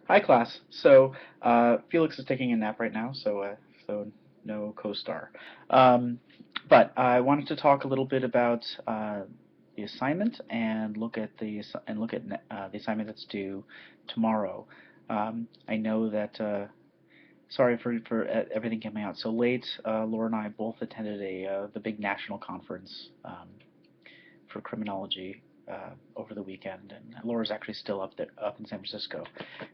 Hi, class. So Felix is taking a nap right now, so no co-star. Um, but I wanted to talk a little bit about the assignment and look at the assignment that's due tomorrow. I know that. Sorry for everything coming out so late. Laura and I both attended the big national conference for criminology over the weekend, and Laura's actually still up in San Francisco.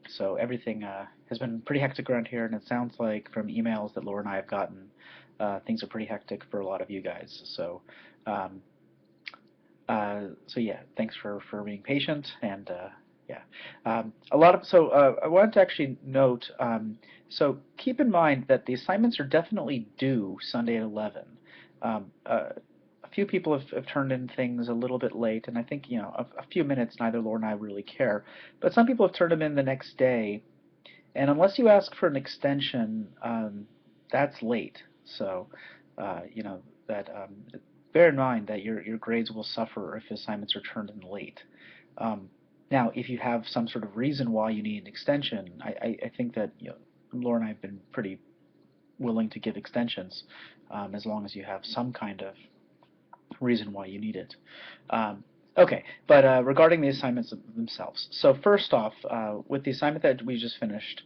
So everything has been pretty hectic around here, and it sounds like from emails that Laura and I have gotten, things are pretty hectic for a lot of you guys. Um, so yeah, thanks for being patient, and yeah, I wanted to actually note. So keep in mind that the assignments are definitely due Sunday at 11. A few people have turned in things a little bit late, and I think a few minutes. Neither Laura and I really care, but some people have turned them in the next day, and unless you ask for an extension, that's late. So, you know that bear in mind that your grades will suffer if assignments are turned in late. Um, Now, if you have some sort of reason why you need an extension, I think that Laura and I have been pretty willing to give extensions as long as you have some kind of reason why you need it. Um, okay, but regarding the assignments themselves. So first off, with the assignment that we just finished,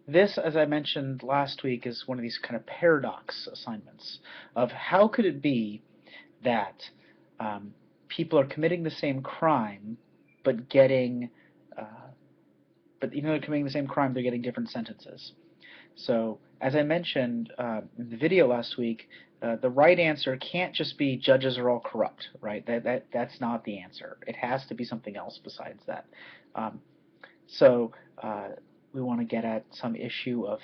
this, as I mentioned last week, is one of these kind of paradox assignments of how could it be that people are committing the same crime, but getting, uh, but even though they're committing the same crime, they're getting different sentences. So, as I mentioned in the video last week, the right answer can't just be judges are all corrupt, right? That's not the answer. It has to be something else besides that. Um, so we want to get at some issue of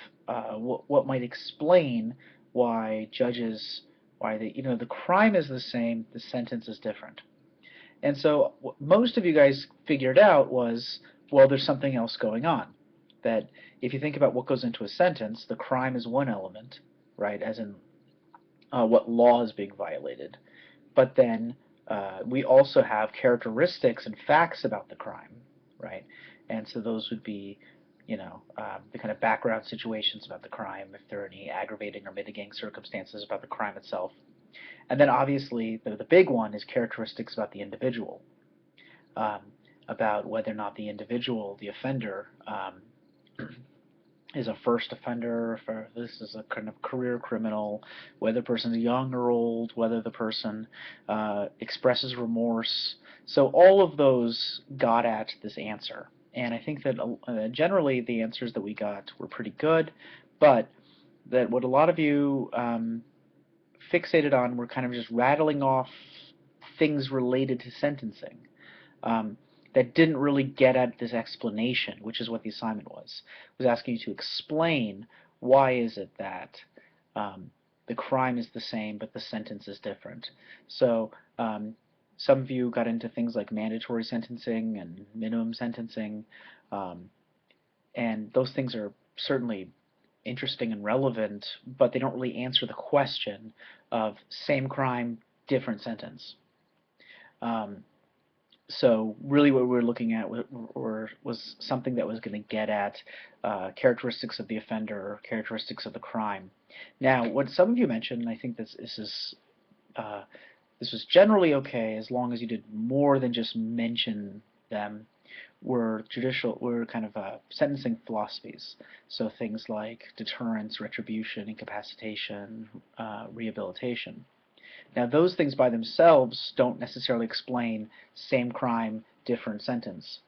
what might explain why the crime is the same, the sentence is different. And so what most of you guys figured out was, well, there's something else going on. That if you think about what goes into a sentence, the crime is one element, right, as in what law is being violated. But then we also have characteristics and facts about the crime, right? And so those would be, the kind of background situations about the crime, if there are any aggravating or mitigating circumstances about the crime itself. And then obviously the big one is characteristics about the individual, um, about whether or not the individual, the offender, is a first offender, if this is a kind of career criminal, whether the person is young or old, whether the person expresses remorse. So all of those got at this answer. And I think that generally the answers that we got were pretty good, but that what a lot of you fixated on were kind of just rattling off things related to sentencing um, that didn't really get at this explanation, which is what the assignment was. It was asking you to explain why is it that the crime is the same but the sentence is different. So some of you got into things like mandatory sentencing and minimum sentencing, um, and those things are certainly interesting and relevant, but they don't really answer the question of same crime, different sentence. Um, so really what we were looking at was something that was going to get at characteristics of the offender or characteristics of the crime. Now, what some of you mentioned, and I think uh, this was generally okay as long as you did more than just mention them, were kind of sentencing philosophies. So things like deterrence, retribution, incapacitation, rehabilitation. Now, those things by themselves don't necessarily explain same crime, different sentence.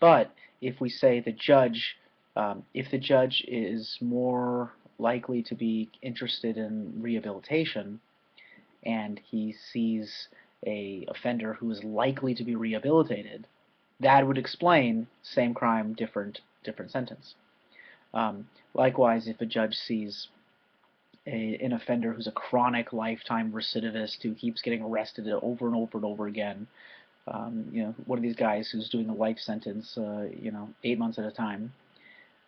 But if we say if the judge is more likely to be interested in rehabilitation and he sees a offender who is likely to be rehabilitated, that would explain same crime, different sentence. Likewise, if a judge sees an offender who's a chronic lifetime recidivist who keeps getting arrested over and over and over again. One of these guys who's doing a life sentence, 8 months at a time.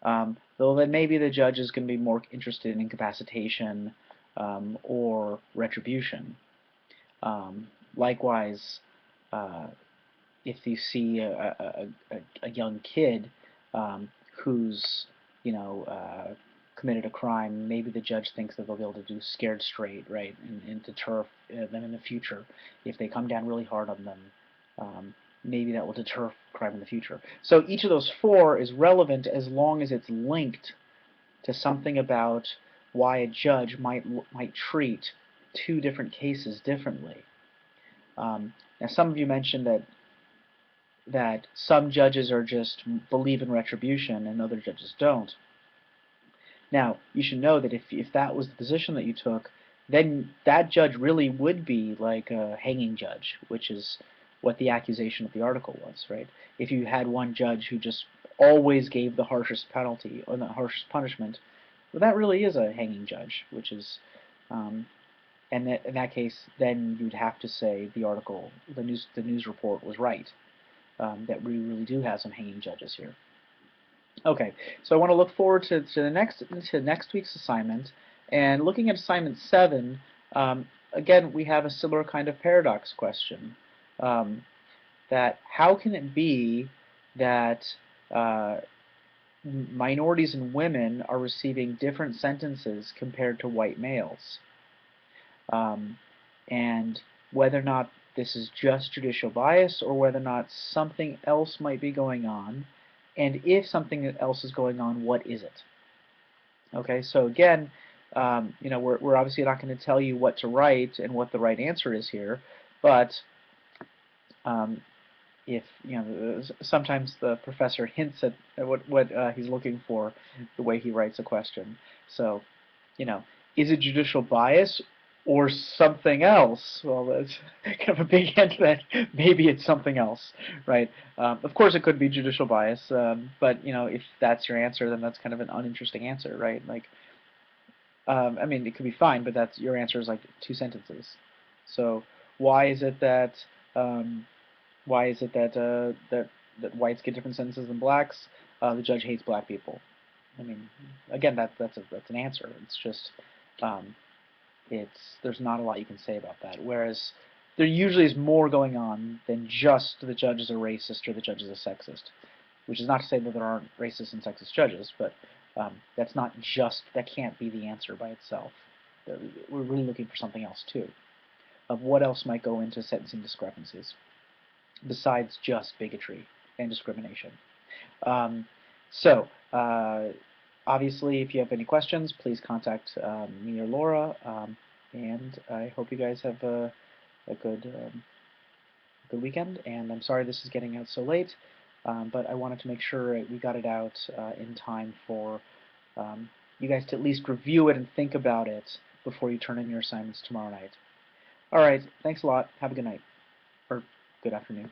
Though then maybe the judge is going to be more interested in incapacitation or retribution. Likewise, if you see a young kid who's, you know, committed a crime, maybe the judge thinks that they'll be able to do scared straight, right, and deter them in the future. If they come down really hard on them, maybe that will deter crime in the future. So each of those four is relevant as long as it's linked to something about why a judge might treat two different cases differently. Now, some of you mentioned that some judges are just believe in retribution and other judges don't. Now, you should know that if that was the position that you took, then that judge really would be like a hanging judge, which is what the accusation of the article was, right? If you had one judge who just always gave the harshest penalty or the harshest punishment, well, that really is a hanging judge, which is, and that, in that case, then you'd have to say the article, the news report was right, that we really do have some hanging judges here. Okay, so I want to look forward to next week's assignment, and looking at assignment 7. Again, we have a similar kind of paradox question. That how can it be that minorities and women are receiving different sentences compared to white males? And whether or not this is just judicial bias or whether or not something else might be going on, and if something else is going on, what is it? Okay, so again, you know, we're obviously not going to tell you what to write and what the right answer is here, but if you know, sometimes the professor hints at what he's looking for, the way he writes a question. So, you know, is it judicial bias or something else? Well, that's kind of a big hint that maybe it's something else, right? Of course, it could be judicial bias, but you know, if that's your answer, then that's kind of an uninteresting answer, right? Like, I mean, it could be fine, but that's your answer is like 2 sentences. So, why is it that that whites get different sentences than blacks? The judge hates black people. I mean, again, that's an answer. It's just there's not a lot you can say about that. Whereas there usually is more going on than just the judge is a racist or the judge is a sexist. Which is not to say that there aren't racist and sexist judges, but that's not just, that can't be the answer by itself. We're really looking for something else too, of what else might go into sentencing discrepancies besides just bigotry and discrimination. So, obviously, if you have any questions, please contact me or Laura, and I hope you guys have a good weekend, and I'm sorry this is getting out so late, but I wanted to make sure we got it out in time for you guys to at least review it and think about it before you turn in your assignments tomorrow night. Alright, thanks a lot. Have a good night. Or good afternoon.